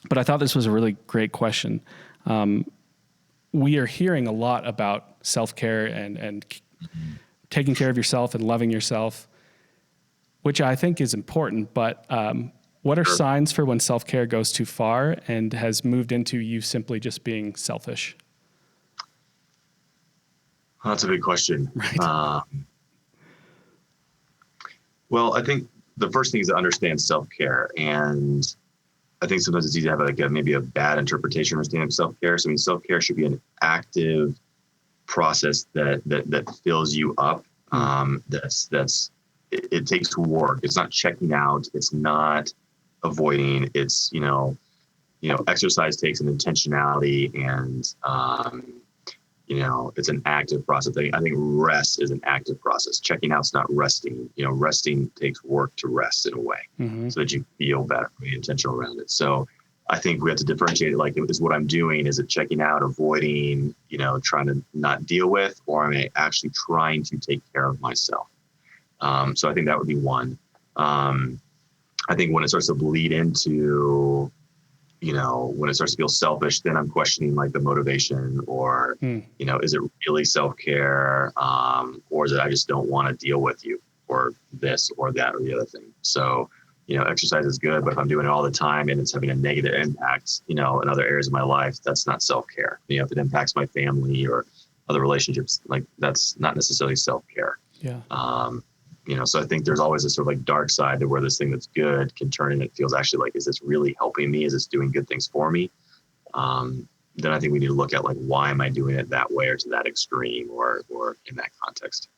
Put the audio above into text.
But I thought this was a really great question. We are hearing a lot about self-care and taking care of yourself and loving yourself, which I think is important. But what are signs for when self-care goes too far and has moved into you simply just being selfish? Well, that's a big question. Right. Well, I think the first thing is to understand self-care. And I think sometimes it's easy to have maybe a bad interpretation or understanding of self-care. So I mean, self-care should be an active process that fills you up. It takes work. It's not checking out. It's not avoiding. It's, exercise takes an intentionality and, it's an active process. I think rest is an active process. Checking out's not resting. Resting takes work to rest in a way so that you feel better, be intentional around it. So I think we have to differentiate it. Like, is what I'm doing, is it checking out, avoiding, trying to not deal with, or am I actually trying to take care of myself? So I think that would be one. I think when it starts to bleed into, when it starts to feel selfish, then I'm questioning like the motivation or, is it really self-care? Or is it, I just don't want to deal with you or this or that or the other thing. So, exercise is good, but if I'm doing it all the time and it's having a negative impact, in other areas of my life, that's not self-care. If it impacts my family or other relationships, like that's not necessarily self-care. Yeah. So I think there's always a sort of like dark side to where this thing that's good can turn and it feels actually like, is this really helping me? Is this doing good things for me? Then I think we need to look at like, why am I doing it that way or to that extreme or in that context?